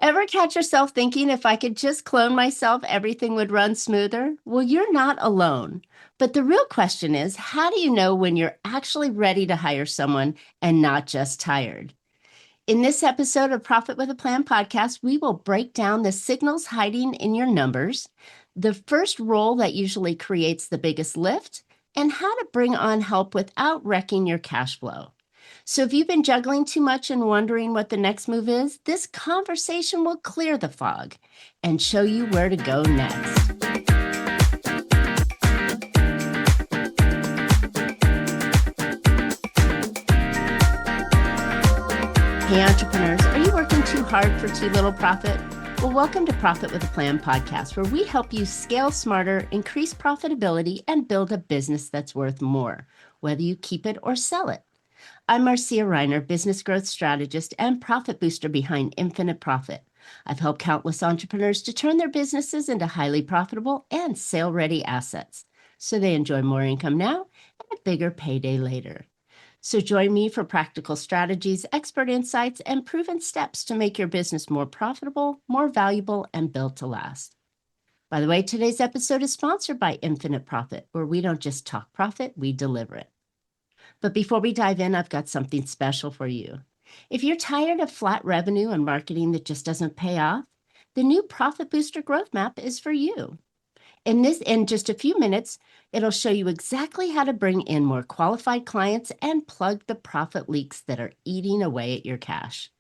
Ever catch yourself thinking if I could just clone myself, everything would run smoother? Well, you're not alone. But the real question is, how do you know when you're actually ready to hire someone and not just tired? In this episode of Profit with a Plan podcast, we will break down the signals hiding in your numbers, the first role that usually creates the biggest lift, and how to bring on help without wrecking your cash flow. So if you've been juggling too much and wondering what the next move is, this conversation will clear the fog and show you where to go next. Hey entrepreneurs, are you working too hard for too little profit? Well, welcome to Profit with a Plan podcast, where we help you scale smarter, increase profitability, and build a business that's worth more, whether you keep it or sell it. I'm Marcia, Riner, business growth strategist and profit booster behind Infinite Profit. I've helped countless entrepreneurs to turn their businesses into highly profitable and sale-ready assets, so they enjoy more income now and a bigger payday later. So join me for practical strategies, expert insights, and proven steps to make your business more profitable, more valuable, and built to last. By the way, today's episode is sponsored by Infinite Profit, where we don't just talk profit, we deliver it. But before we dive in, I've got something special for you. If you're tired of flat revenue and marketing that just doesn't pay off, the new Profit Booster Growth Map is for you. In just a few minutes, it'll show you exactly how to bring in more qualified clients and plug the profit leaks that are eating away at your cash.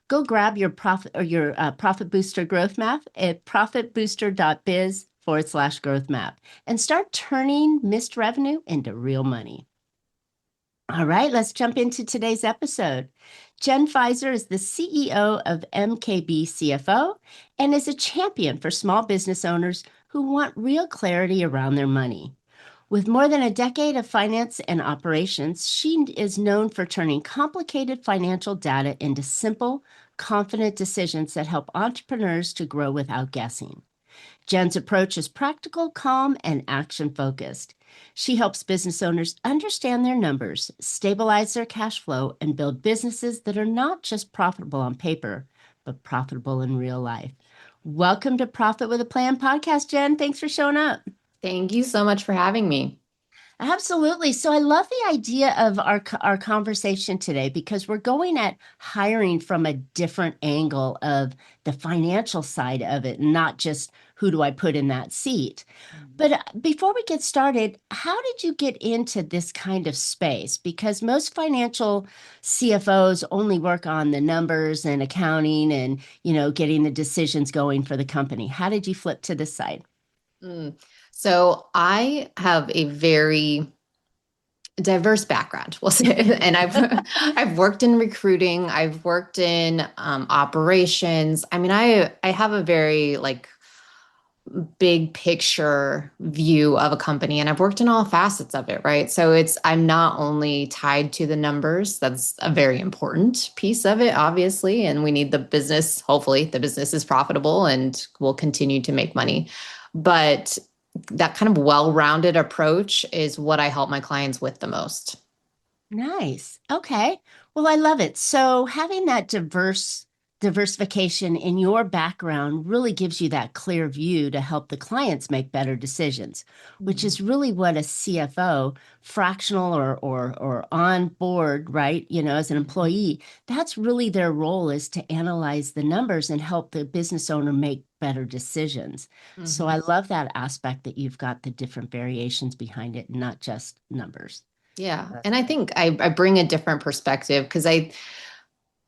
Go grab your Profit Booster Growth Map at profitbooster.biz/growth map and start turning missed revenue into real money. All right, let's jump into today's episode. Jen Fizer is the CEO of MKB CFO and is a champion for small business owners who want real clarity around their money. With more than a decade of finance and operations, she is known for turning complicated financial data into simple, confident decisions that help entrepreneurs to grow without guessing. Jen's approach is practical, calm, and action-focused. She helps business owners understand their numbers, stabilize their cash flow, and build businesses that are not just profitable on paper, but profitable in real life. Welcome to Profit with a Plan podcast, Jen. Thanks for showing up. Thank you so much for having me. Absolutely. So I love the idea of our conversation today because we're going at hiring from a different angle of the financial side of it, not just who do I put in that seat. But before we get started, how did you get into this kind of space? Because most financial CFOs only work on the numbers and accounting and, getting the decisions going for the company. How did you flip to this side? So I have a very diverse background, we'll say, and I've worked in recruiting, I've worked in operations. I mean, I have a very big picture view of a company, and I've worked in all facets of it, right? So I'm not only tied to the numbers. That's a very important piece of it, obviously, and we need the business. Hopefully, the business is profitable and will continue to make money, but that kind of well-rounded approach is what I help my clients with the most. Nice. Okay. Well, I love it. So having that diversification in your background really gives you that clear view to help the clients make better decisions, which is really what a CFO, fractional or on board, right? As an employee, that's really their role, is to analyze the numbers and help the business owner make better decisions. So I love that aspect that you've got the different variations behind it, not just numbers. Yeah. And I think I bring a different perspective because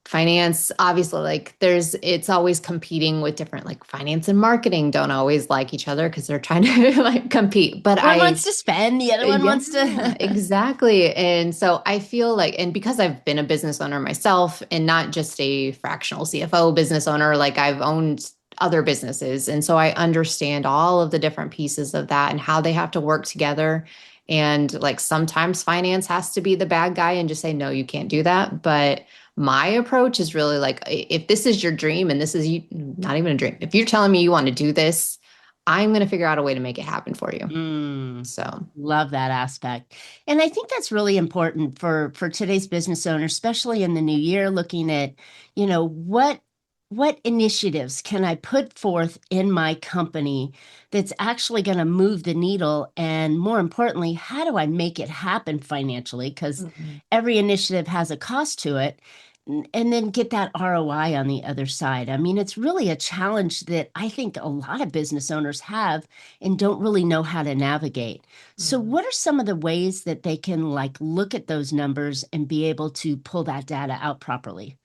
finance, obviously, it's always competing with different, finance and marketing don't always like each other because they're trying to compete. But one wants to spend, the other one wants to. Exactly. And so I feel and because I've been a business owner myself and not just a fractional CFO business owner, I've owned other businesses. And so I understand all of the different pieces of that and how they have to work together. And sometimes finance has to be the bad guy and just say, no, you can't do that. But my approach is really if this is your dream and this is not even a dream, if you're telling me you want to do this, I'm going to figure out a way to make it happen for you. So love that aspect. And I think that's really important for today's business owners, especially in the new year, looking at, what what initiatives can I put forth in my company that's actually going to move the needle? And more importantly, how do I make it happen financially? Because Mhm. every initiative has a cost to it. And then get that ROI on the other side. I mean, it's really a challenge that I think a lot of business owners have and don't really know how to navigate. So, Mhm. what are some of the ways that they can like look at those numbers and be able to pull that data out properly?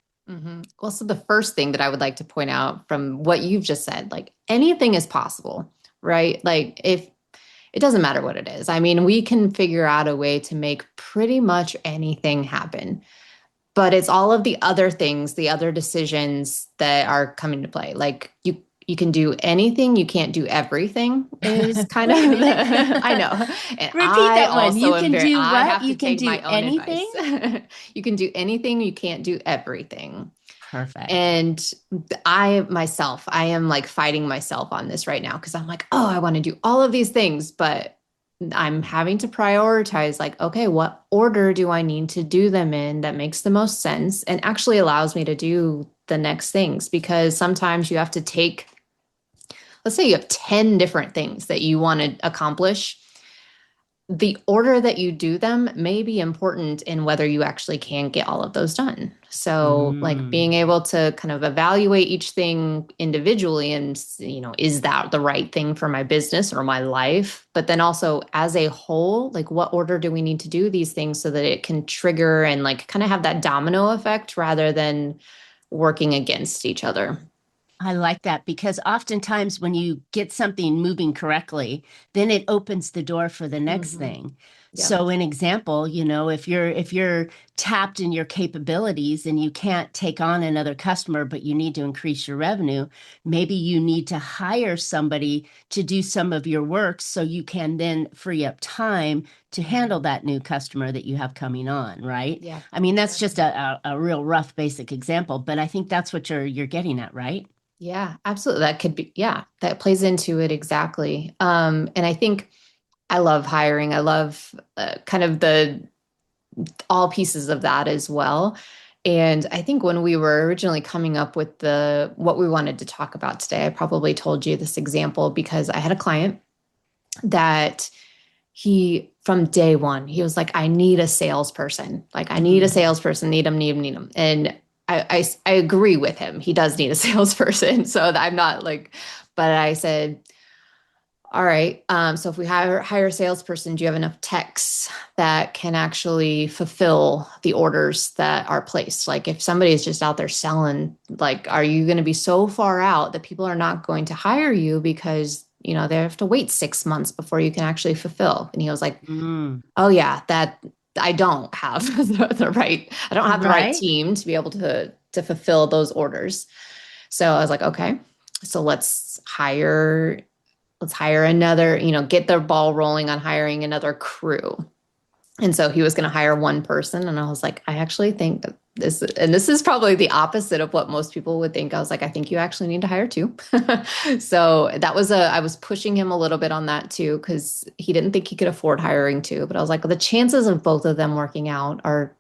Well, so the first thing that I would like to point out from what you've just said, like anything is possible, right? Like if it doesn't matter what it is. I mean, we can figure out a way to make pretty much anything happen. But it's all of the other things, the other decisions that are coming to play. Like you can do anything, you can't do everything is kind of Wait a the I minute. know. And Repeat that one. You can do I what? have to You can take do my own anything? advice. You can do anything, you can't do everything. Perfect. And I am like fighting myself on this right now because I'm like, oh, I want to do all of these things, but I'm having to prioritize like, okay, what order do I need to do them in that makes the most sense and actually allows me to do the next things? Because sometimes you have to take, let's say you have 10 different things that you want to accomplish. The order that you do them may be important in whether you actually can get all of those done. So, like Mm. being able to kind of evaluate each thing individually and, is that the right thing for my business or my life? But then also as a whole, like what order do we need to do these things so that it can trigger and like kind of have that domino effect rather than working against each other? I like that because oftentimes when you get something moving correctly, then it opens the door for the next Hmm. thing. Yep. So an example, if you're tapped in your capabilities and you can't take on another customer, but you need to increase your revenue, maybe you need to hire somebody to do some of your work so you can then free up time to handle Mhm. that new customer that you have coming on, right? Yeah, I mean, that's just exactly. a real rough basic example, but I think that's what you're getting at, right? Yeah, absolutely. That could be, yeah, that plays into it exactly. And I think I love hiring. I love kind of the all pieces of that as well. And I think when we were originally coming up with the what we wanted to talk about today, I probably told you this example because I had a client that he from day one he was like, I need a salesperson, like I need a Mm. salesperson, need him, and I agree with him, he does need a salesperson. So I'm not like, but I said, all right, so if we hire a salesperson, do you have enough techs that can actually fulfill the orders that are placed? Like if somebody is just out there selling, like are you going to be so far out that people are not going to hire you because they have to wait 6 months before you can actually fulfill? And he was like, Mm. oh yeah, that I don't have I don't have the right Right? team to be able to fulfill those orders. So I was like, okay, so let's hire another, get the ball rolling on hiring another crew. And so he was going to hire one person. And I was like, I actually think that this is probably the opposite of what most people would think. I was like, I think you actually need to hire two. So I was pushing him a little bit on that too, because he didn't think he could afford hiring two. But I was like, well, the chances of both of them working out are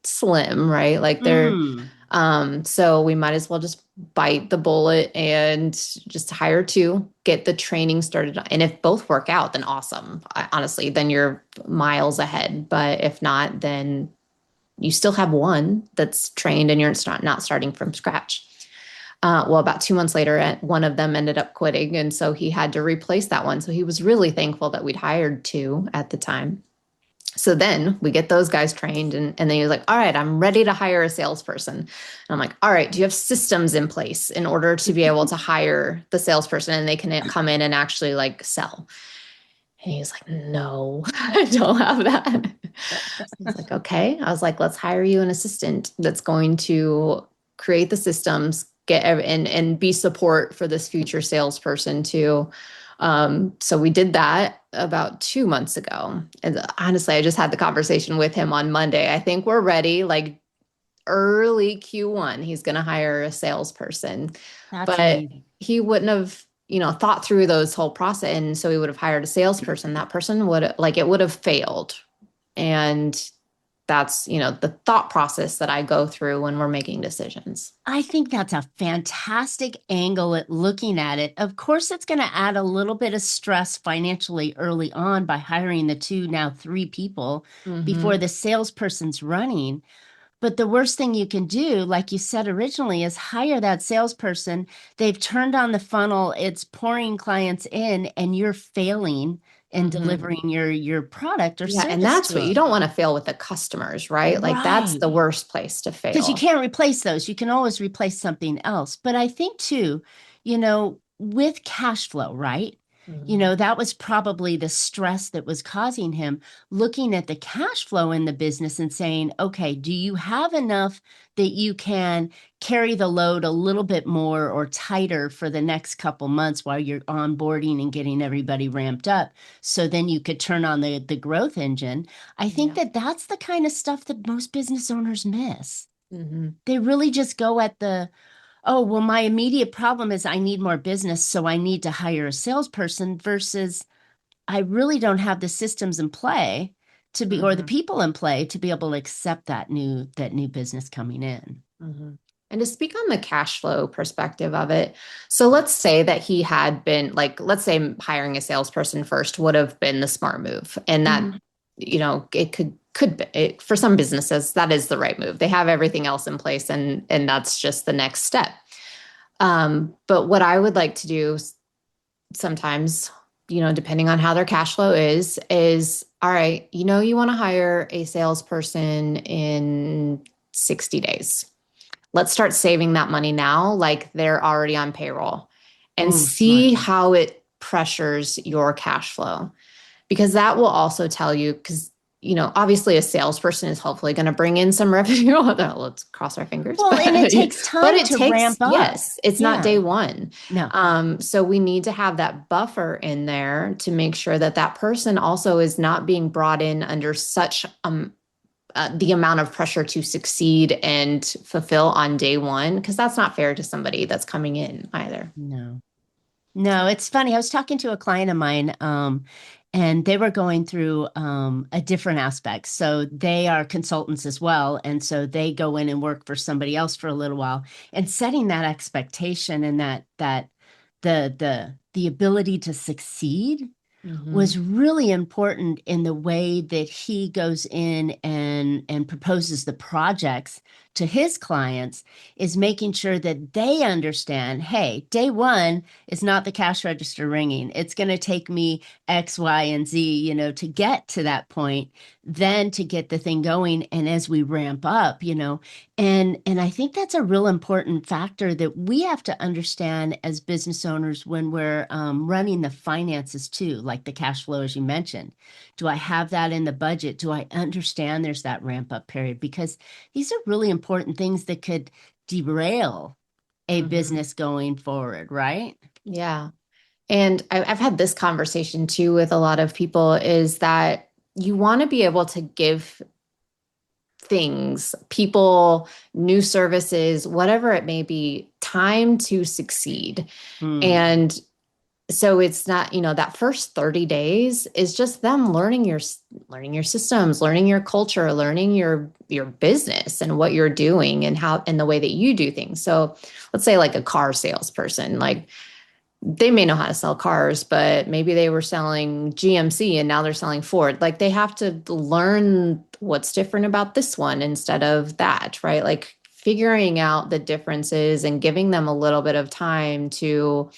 slim, right? Like Mm. so we might as well just bite the bullet and just hire two, get the training started. And if both work out, then awesome. Honestly, then you're miles ahead. But if not, then you still have one that's trained and you're not starting from scratch. Well, about 2 months later, one of them ended up quitting. And so he had to replace that one. So he was really thankful that we'd hired two at the time. So then we get those guys trained, and then he was like, all right, I'm ready to hire a salesperson. And I'm like, all right, do you have systems in place in order to be able to hire the salesperson and they can come in and actually like sell? And he was like, no, I don't have that. I was like, okay. I was like, let's hire you an assistant that's going to create the systems, and be support for this future salesperson too. So we did that about 2 months ago. And honestly, I just had the conversation with him on Monday. I think we're ready, like early Q1, he's going to hire a salesperson, That's but amazing. he wouldn't have, thought through those whole process. And so he would have hired a salesperson. That person would like, it would have failed. And that's, the thought process that I go through when we're making decisions. I think that's a fantastic angle at looking at it. Of course, it's going to add a little bit of stress financially early on by hiring the two, now three people before Mm-hmm. the salesperson's running. But the worst thing you can do, like you said originally, is hire that salesperson. They've turned on the funnel, it's pouring clients in, and you're failing in Mm-hmm. delivering your product or Yeah, and service that's to what you them. don't want to fail with the customers, right? Like that's the Right. worst place to Because you fail. can't replace those. You can always replace something else. But I think too, with cash flow, right? Mm-hmm. That was probably the stress that was causing him looking at the cash flow in the business and saying, okay, do you have enough that you can carry the load a little bit more or tighter for the next couple months while you're onboarding and getting everybody ramped up? So then you could turn on the growth engine. I think Yeah. that that's the kind of stuff that most business owners miss. Mm-hmm. They really just go at oh, well, my immediate problem is I need more business, so I need to hire a salesperson versus I really don't have the systems in play or the Mm-hmm. people in play to be able to accept that new business coming in. Mm-hmm. And to speak on the cash flow perspective of it, so let's say that he had been like, let's say hiring a salesperson first would have been the smart move, and that Mhm. it could be for some businesses that is the right move. They have everything else in place, and that's just the next step. But what I would like to do sometimes, depending on how their cash flow is all right, you want to hire a salesperson in 60 days. Let's start saving that money now, like they're already on payroll, and Mm, see Marcia. how it pressures your cash flow. Because that will also tell you, because, obviously a salesperson is hopefully going to bring in some revenue. Although let's cross our fingers. Well, and it takes But time it to takes, ramp up. yes, it's not Yeah. day one. No. So we need to have that buffer in there to make sure that that person also is not being brought in under such the amount of pressure to succeed and fulfill on day one, because that's not fair to somebody that's coming in either. No. No, it's funny. I was talking to a client of mine, and they were going through a different aspect. So they are consultants as well, and so they go in and work for somebody else for a little while, and setting that expectation and that the ability to succeed Mm-hmm. was really important in the way that he goes in and proposes the projects to his clients is making sure that they understand, hey, day one is not the cash register ringing. It's going to take me X, Y, and Z, to get to that point, then to get the thing going. And as we ramp up, and I think that's a real important factor that we have to understand as business owners when we're running the finances too, like the cash flow, as you mentioned. Do I have that in the budget? Do I understand there's that ramp up period? Because these are really important things that could derail a Mm-hmm. business going forward, right? Yeah. And I've had this conversation too with a lot of people, is that you want to be able to give things, people, new services, whatever it may be, time to succeed. Hmm. And so it's not, that first 30 days is just them learning your systems, learning your culture, learning your business and what you're doing and how and the way that you do things. So let's say like a car salesperson, like they may know how to sell cars, but maybe they were selling GMC and now they're selling Ford. Like they have to learn what's different about this one instead of that, right? Like figuring out the differences and giving them a little bit of time to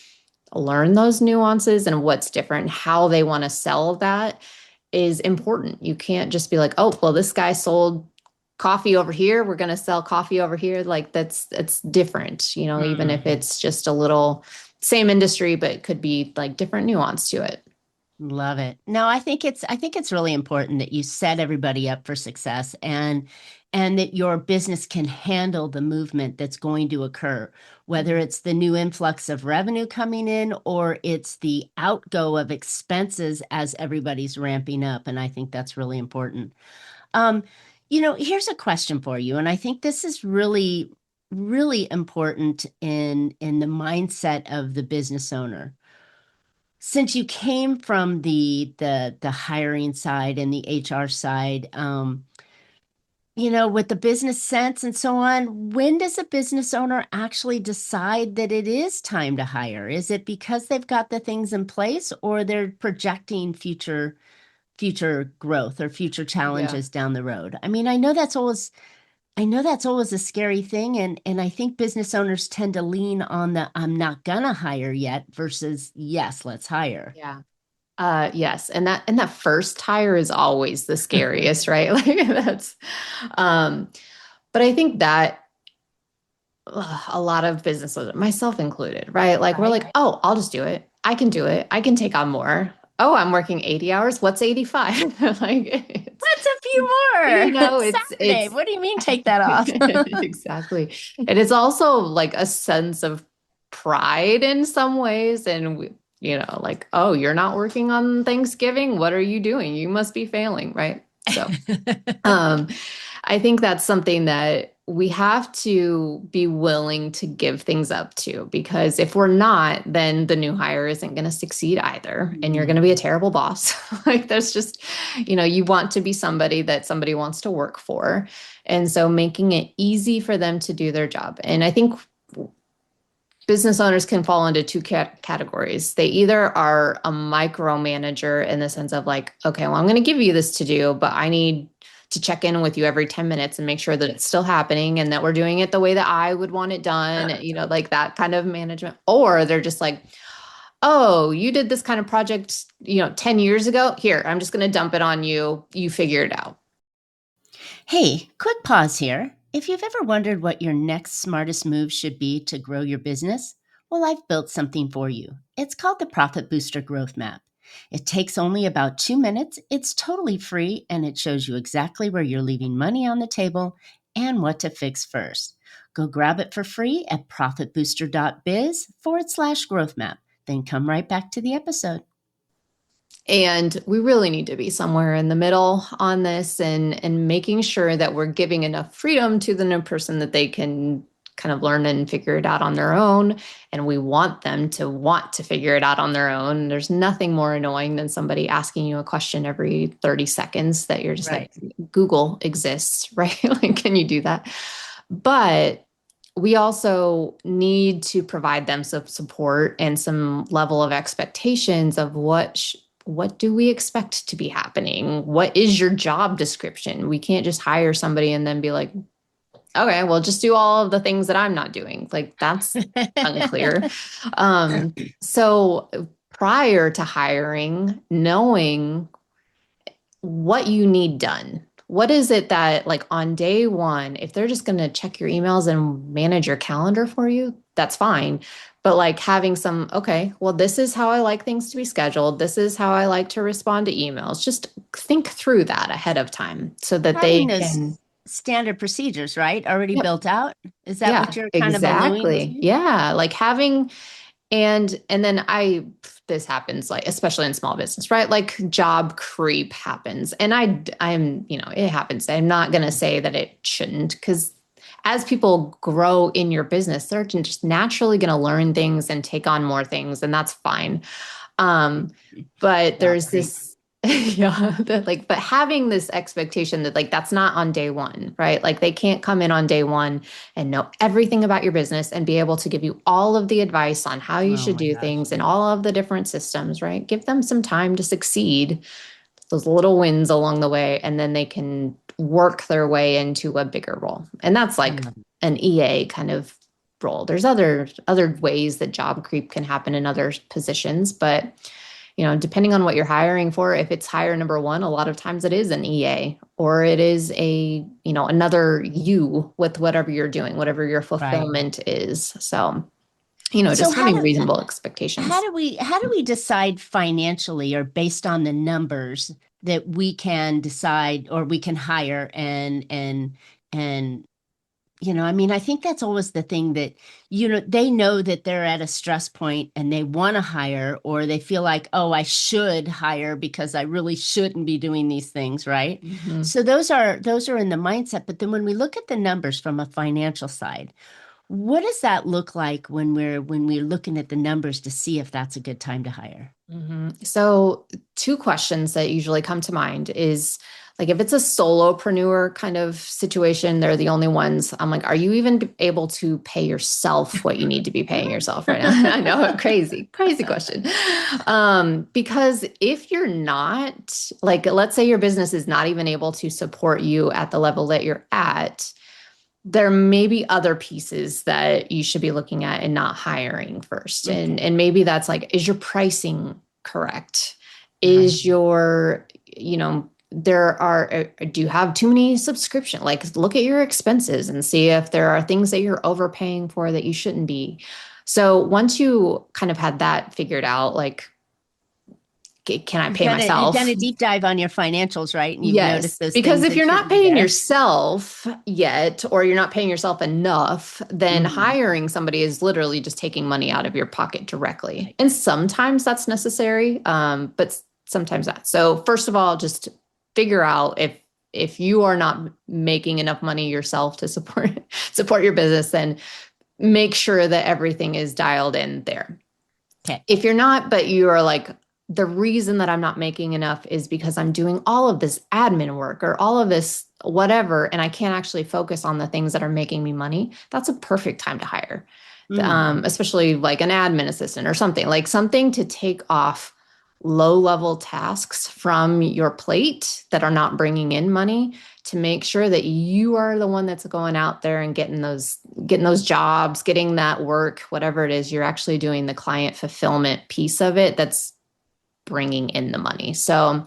learn those nuances and what's different, how they want to sell that is important. You can't just be like, oh, well, this guy sold coffee over here. We're going to sell coffee over here. Like it's different, even if Hmm. it's just a little same industry, but it could be like different nuance to it. Love it. No, I think it's really important that you set everybody up for success and that your business can handle the movement that's going to occur, whether Mhm. it's the new influx of revenue coming in or it's the outgo of expenses as everybody's ramping up. And I think that's really important. Um, here's a question for you, and I think this is really, really important in the mindset of the business owner. Since you came from the hiring side and the HR side, with the business sense and so on, when does a business owner actually decide that it is time to hire? Is it because they've got the things in place, or they're projecting future growth or future Yeah. challenges down the road? I mean, I know that's always a scary thing, and I think business owners tend to lean on the I'm not gonna hire yet versus yes, let's hire. Yeah. Yes. And that first hire is always the scariest, right? Like that's, um, but I think that a lot of businesses, myself included, right? Like we're Right. like, oh, I'll just do it. I can do it. I can take on more. Oh, I'm working 80 hours. What's 85? Like it's, What's a few you more? know, Saturday. it's What do you mean take that off? exactly. And it's also like a sense of pride in some ways. And like, oh, you're not working on Thanksgiving. What are you doing? You must be failing, right? So um, I think that's something that we have to be willing to give things up to, because if we're not, then the new hire isn't going to succeed either. And you're going to be a terrible boss. Like there's just, you want to be somebody that somebody wants to work for. And so making it easy for them to do their job. And I think business owners can fall into two categories. They either are a micromanager in the sense of like, okay, well, I'm going to give you this to do, but I need to check in with you every 10 minutes and make sure that it's still happening and that we're doing it the way that I would want it done, like that kind of management. Or they're just like, oh, you did this kind of project, 10 years ago. Here, I'm just going to dump it on you. You figure it out. Hey, quick pause here. If you've ever wondered what your next smartest move should be to grow your business, well, I've built something for you. It's called the Profit Booster Growth Map. It takes only about 2 minutes, it's totally free, and it shows you exactly where you're leaving money on the table and what to fix first. Go grab it for free at profitbooster.biz/growth map. Then come right back to the episode. And we really need to be somewhere in the middle on this, and making sure that we're giving enough freedom to the new person that they can kind of learn and figure it out on their own. And we want them to want to figure it out on their own. There's nothing more annoying than somebody asking you a question every 30 seconds that you're just Right. like, Google exists, right? Like, can you do that? But we also need to provide them some support and some level of expectations of what do we expect to be happening? What is your job description? We can't just hire somebody and then be like, okay, well, just do all of the things that I'm not doing. Like that's unclear. So prior to hiring, knowing what you need done. What is it that, like, on day one, if they're just going to check your emails and manage your calendar for you, that's fine. But like having okay, well, this is how I like things to be scheduled. This is how I like to respond to emails. Just think through that ahead of time so that they Having those can. standard procedures, right? Already Yep. built out. Is that Yeah, what you're kind of alluding exactly. to? Yeah. Like having, and then this happens, like especially in small business, right? Like job creep happens. And I'm, it happens. I'm not going to say that it shouldn't, because as people grow in your business, they're just naturally going to learn things and take on more things, and that's fine. But Job there's creep. this, yeah, but having this expectation that like that's not on day one, right? Like they can't come in on day one and know everything about your business and be able to give you all of the advice on how you Oh should my do gosh. things and all of the different systems, right? Give them some time to succeed, those little wins along the way, and then they can work their way into a bigger role. And that's I like love it. an EA kind of role. There's other ways that job creep can happen in other positions, but depending on what you're hiring for, if it's hire number one, a lot of times it is an EA, or it is another you with whatever you're doing, whatever your Right. fulfillment is. So, So just having reasonable expectations. how do we decide financially or based on the numbers that we can decide or we can hire and I mean, I think that's always the thing that, they know that they're at a stress point and they want to hire, or they feel like, oh, I should hire because I really shouldn't be doing these things, right? Mhm. So those are in the mindset. But then when we look at the numbers from a financial side, what does that look like when we're looking at the numbers to see if that's a good time to hire? So, two questions that usually come to mind is like if it's a solopreneur kind of situation, they're the only ones. I'm like, are you even able to pay yourself what you need to be paying yourself right now? I know, crazy question. Because if you're not, like, let's say your business is not even able to support you at the level that you're at, there may be other pieces that you should be looking at and not hiring first. And maybe that's like, is your pricing correct? Is your, do you have too many subscription? Like look at your expenses and see if there are things that you're overpaying for that you shouldn't be. So once you kind of had that figured out, like, can I pay myself? You've done a deep dive on your financials, right? And you've noticed those because things if you're not paying yourself yet, or you're not paying yourself enough, then hiring somebody is literally just taking money out of your pocket directly. And sometimes that's necessary, but sometimes not. So first of all, just figure out if you are not making enough money yourself to support your business, then make sure that everything is dialed in there. Okay. If you're not, but you are like, the reason that I'm not making enough is because I'm doing all of this admin work or all of this whatever, and I can't actually focus on the things that are making me money, that's a perfect time to hire. Especially like an admin assistant or something to take off low-level tasks from your plate that are not bringing in money, to make sure that you are the one that's going out there and getting those jobs, getting that work, whatever it is, you're actually doing the client fulfillment piece of it that's bringing in the money. So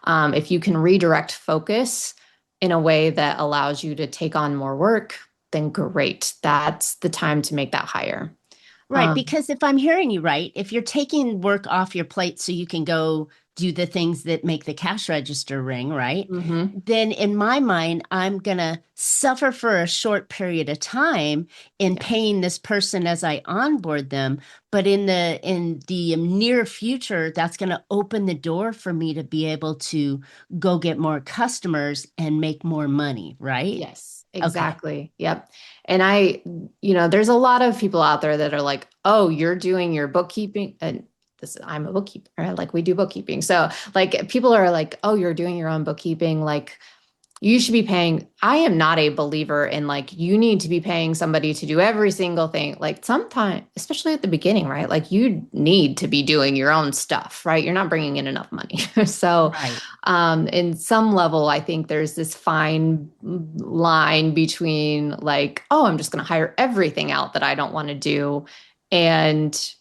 if you can redirect focus in a way that allows you to take on more work, then great. That's the time to make that hire. Right. Because if I'm hearing you right, if you're taking work off your plate so you can go do the things that make the cash register ring, right? Then in my mind, I'm going to suffer for a short period of time in paying this person as I onboard them. But in the near future, that's going to open the door for me to be able to go get more customers and make more money, right? Yes, exactly. Okay. Yep. And there's a lot of people out there that are like, oh, you're doing your bookkeeping. And I'm a bookkeeper, right? Like we do bookkeeping. So like people are like, oh, you're doing your own bookkeeping. Like you should be paying. I am not a believer in like, you need to be paying somebody to do every single thing. Like sometimes, especially at the beginning, right? Like you need to be doing your own stuff, right? You're not bringing in enough money. So in some level, I think there's this fine line between like, oh, I'm just going to hire everything out that I don't want to do, and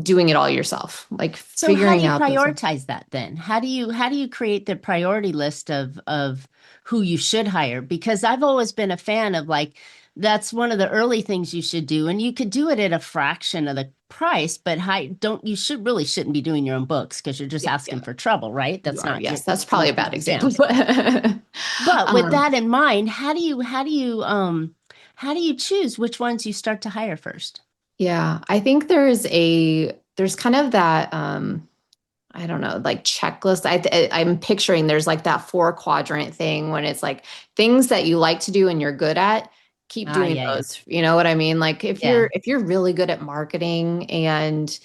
doing it all yourself, like so figuring out. How do you prioritize that then? How do you create the priority list of who you should hire? Because I've always been a fan of like, that's one of the early things you should do. And you could do it at a fraction of the price, but you shouldn't be doing your own books because you're just asking for trouble, right? That's not. Yes, that's probably a bad example. But with that in mind, how do you choose which ones you start to hire first? Yeah, I think there's kind of that, I don't know, like checklist. I'm picturing there's like that 4-quadrant thing when it's like things that you like to do and you're good at, keep doing those. You know what I mean? Like if you're really good at marketing, and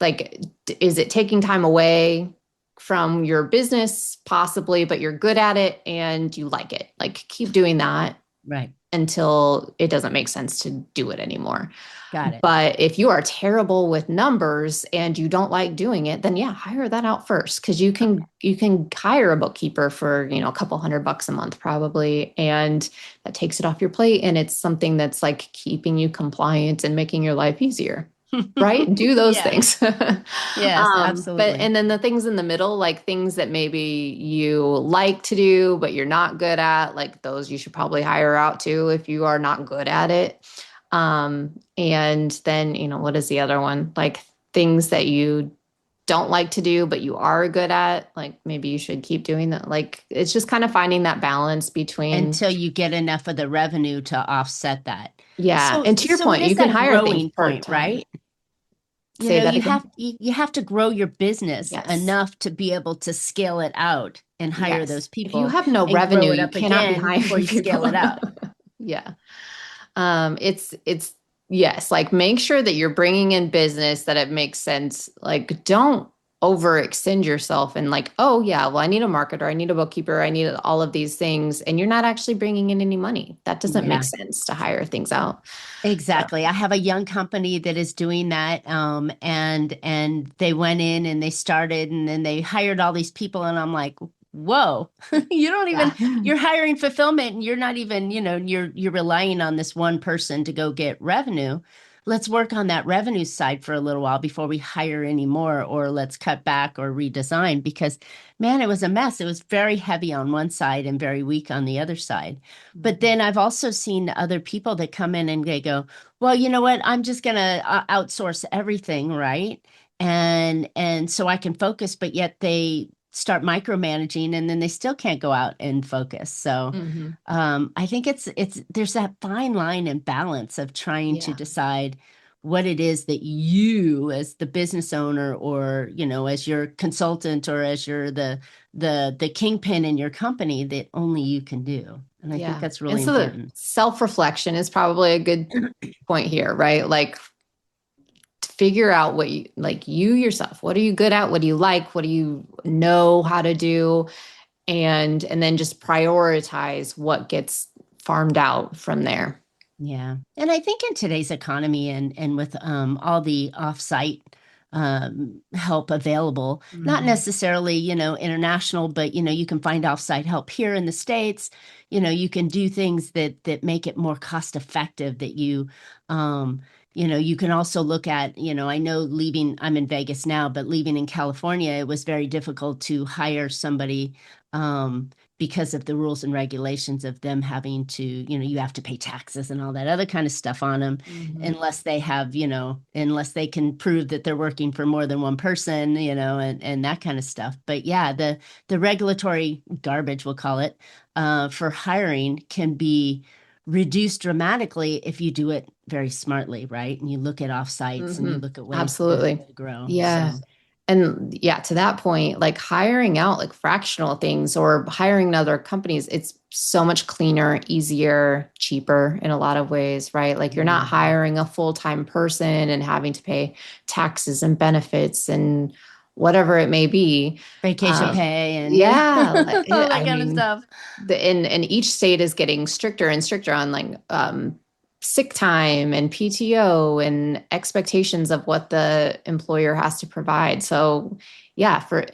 like, is it taking time away from your business? Possibly, but you're good at it and you like it. Like keep doing that. Right. Until it doesn't make sense to do it anymore. Got it. But if you are terrible with numbers and you don't like doing it, then hire that out first. Cause you can hire a bookkeeper for, a couple $100 a month probably. And that takes it off your plate. And it's something that's like keeping you compliant and making your life easier. Right? Do those things. Yes, absolutely. And then the things in the middle, like things that maybe you like to do, but you're not good at, like those you should probably hire out too if you are not good at it. And then, what is the other one? Like things that you don't like to do, but you are good at, like maybe you should keep doing that. Like it's just kind of finding that balance between until you get enough of the revenue to offset that. Yeah. And to your point, you can hire things point, right? You have to grow your business enough to be able to scale it out and hire those people. If you have no revenue, you cannot be hiring before you scale it out. It's like make sure that you're bringing in business that it makes sense. Like don't overextend yourself and like, oh yeah, well, I need a marketer, I need a bookkeeper, I need all of these things, and you're not actually bringing in any money. That doesn't make Yeah. sense to hire things out. So, Exactly. I have a young company that is doing that, and they went in and they started, and then they hired all these people, and I'm like, whoa, you don't even, yeah. you're hiring fulfillment, and you're not even, you're relying on this one person to go get revenue. Let's work on that revenue side for a little while before we hire any more, or let's cut back or redesign because, man, it was a mess. It was very heavy on one side and very weak on the other side. But Mhm. then I've also seen other people that come in and they go, well, you know what? I'm just going to outsource everything, right? And so I can focus, but yet they start micromanaging and then they still can't go out and focus. So Mhm. I think it's there's that fine line and balance of trying to Yeah. decide what it is that you as the business owner or as your consultant or as you're the kingpin in your company that only you can do. And I think Yeah. that's And really so the important. self-reflection is probably a good point here, right? Like to figure out what you like you yourself. What are you good at? What do you like? What do you know how to do? And then just prioritize what gets farmed out from there. Yeah. And I think in today's economy and with all the offsite help available, not Mhm. necessarily, international, but you can find offsite help here in the States. You can do things that make it more cost effective that you can also look at, I know leaving, I'm in Vegas now, but leaving in California, it was very difficult to hire somebody because of the rules and regulations of them having to, you have to pay taxes and all that other kind of stuff on them Mhm. unless they have, unless they can prove that they're working for more than one person, and that kind of stuff. But yeah, the regulatory garbage, we'll call it, for hiring can be reduced dramatically if you do it very smartly, right? And you look at offsites and you Mhm. look at ways Absolutely. to grow. Yeah. So And yeah, to that point, like hiring out like fractional things or hiring other companies, it's so much cleaner, easier, cheaper in a lot of ways, right? Like you're not yeah. hiring a full-time person and having to pay taxes and benefits and whatever it may be. Vacation Um, pay and yeah, all that I kind of mean, stuff. and each state is getting stricter and stricter on like sick time and PTO and expectations of what the employer has to provide. So yeah, for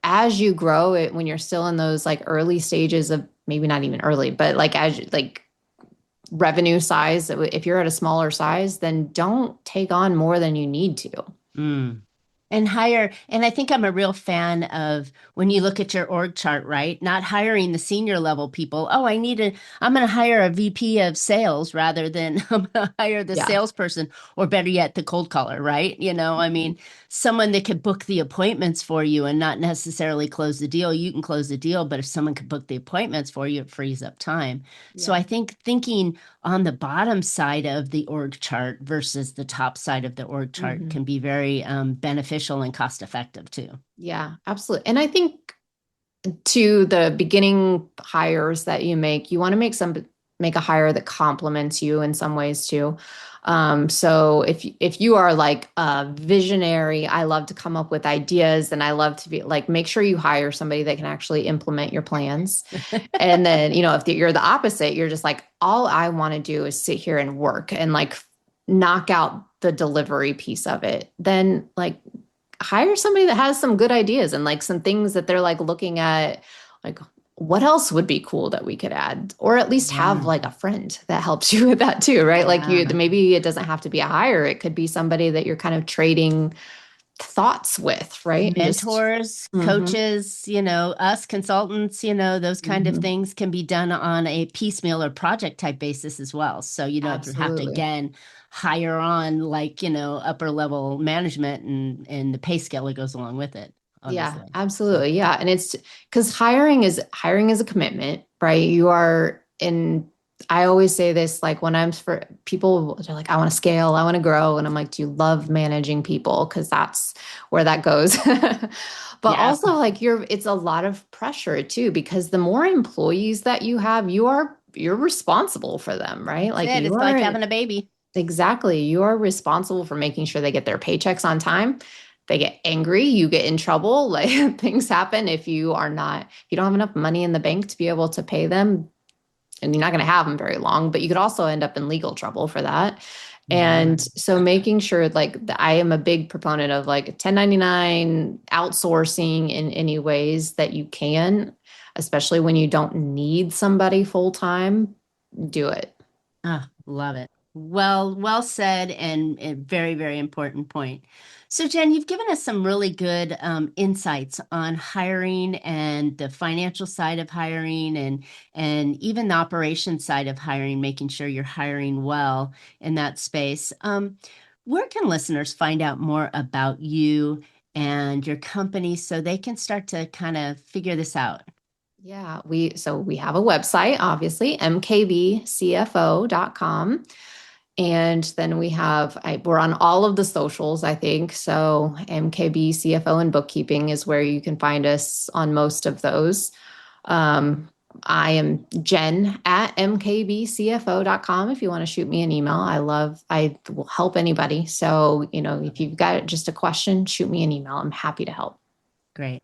as you grow it, when you're still in those like early stages of maybe not even early, but like as like revenue size, if you're at a smaller size, then don't take on more than you need to. Mm. And hire, and I think I'm a real fan of when you look at your org chart, right? Not hiring the senior level people. Oh, I'm going to hire a VP of sales rather than I'm going to hire the Yeah. salesperson, or better yet, the cold caller, right? I mean, someone that could book the appointments for you and not necessarily close the deal. You can close the deal, but if someone could book the appointments for you, it frees up time. So Yeah. I think thinking on the bottom side of the org chart versus the top side of the org chart Mhm. can be very beneficial and cost effective too. Yeah, absolutely. And I think to the beginning hires that you make, you want to make a hire that complements you in some ways too. So if you are like a visionary, I love to come up with ideas and I love to be like make sure you hire somebody that can actually implement your plans. And then, if you're the opposite, you're just like all I want to do is sit here and work and like knock out the delivery piece of it. Then like hire somebody that has some good ideas and like some things that they're like looking at like what else would be cool that we could add or at least have Yeah. like a friend that helps you with that too, right? Like you Yeah. maybe it doesn't have to be a hire, it could be somebody that you're kind of trading thoughts with, right? And just Mentors, mhm, coaches, us consultants, those kind of mhm, things can be done on a piecemeal or project type basis as well. So you don't have to absolutely. again hire on like, upper level management and the pay scale that goes along with it, Yeah, obviously. So absolutely. Yeah. And it's because hiring is a commitment, right? You are in, I always say this like when I'm for people, they're like, I want to scale, I want to grow. And I'm like, do you love managing people? Because that's where that goes. But yeah, also like it's a lot of pressure too, because the more employees that you have, you're responsible for them, right? that's Like it. you It's like are having a baby. exactly, you are responsible for making sure they get their paychecks on time. they get angry, you get in trouble, like things happen. If you don't have enough money in the bank to be able to pay them, and you're not going to have them very long, but you could also end up in legal trouble for that. And so making sure, like, I am a big proponent of like 1099 outsourcing in any ways that you can, especially when you don't need somebody full time, do it. Oh, love it. Well said, and a very, very important point. So, Jen, you've given us some really good insights on hiring and the financial side of hiring, and even the operations side of hiring, making sure you're hiring well in that space. Where can listeners find out more about you and your company so they can start to kind of figure this out? Yeah, we have a website, obviously, mkbcfo.com. And then we're on all of the socials, I think. So MKB CFO and Bookkeeping is where you can find us on most of those. I am Jen at mkbcfo.com if you want to shoot me an email. I will help anybody. So, if you've got just a question, shoot me an email. I'm happy to help. Great.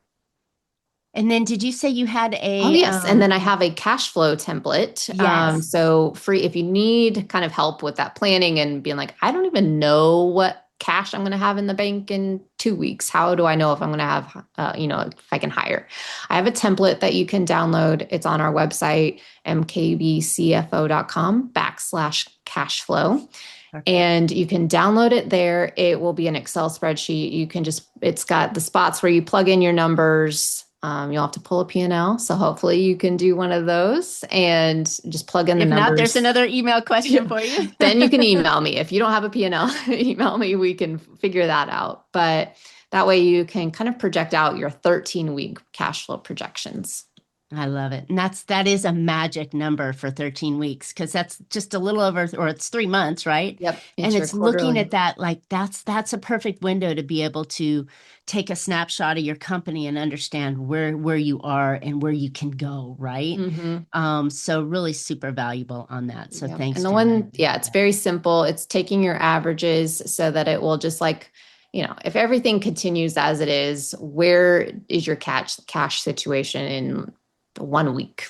And then did you say you had Oh, yes. And then I have a cash flow template. Yes. So free, if you need kind of help with that planning and being like, I don't even know what cash I'm going to have in the bank in 2 weeks. How do I know if I'm going to have, if I can hire? I have a template that you can download. It's on our website, mkbcfo.com/cash flow. Okay. And you can download it there. It will be an Excel spreadsheet. It's got the spots where you plug in your numbers. You'll have to pull a P&L. So hopefully you can do one of those and just plug in the numbers. If not, there's another email question for you. Then you can email me. If you don't have a P&L, email me. We can figure that out. But that way you can kind of project out your 13-week cash flow projections. I love it. And that is a magic number for 13 weeks, because that's just a little over, or it's 3 months, right? Yep. And it's looking at that, like that's a perfect window to be able to take a snapshot of your company and understand where you are and where you can go, right? Mm-hmm. So really super valuable on that. So thanks. And it's very simple. It's taking your averages so that it will just like, if everything continues as it is, where is your cash situation in 1 week,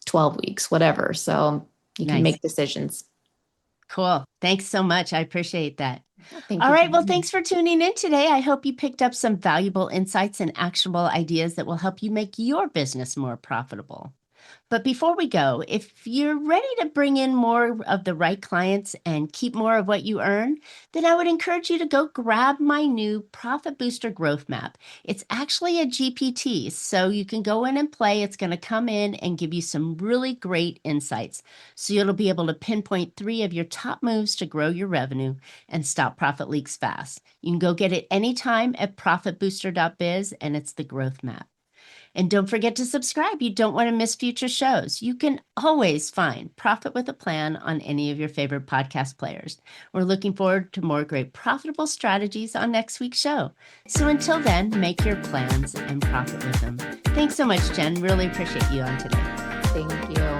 12 weeks, whatever. So you can make decisions. Cool. Thanks so much. I appreciate that. All right. Well, thanks for tuning in today. I hope you picked up some valuable insights and actionable ideas that will help you make your business more profitable. But before we go, if you're ready to bring in more of the right clients and keep more of what you earn, then I would encourage you to go grab my new Profit Booster Growth Map. It's actually a GPT, so you can go in and play. It's going to come in and give you some really great insights. So you'll be able to pinpoint 3 of your top moves to grow your revenue and stop profit leaks fast. You can go get it anytime at profitbooster.biz, and it's the Growth Map. And don't forget to subscribe. You don't want to miss future shows. You can always find Profit with a Plan on any of your favorite podcast players. We're looking forward to more great profitable strategies on next week's show. So until then, make your plans and profit with them. Thanks so much, Jen. Really appreciate you on today. Thank you.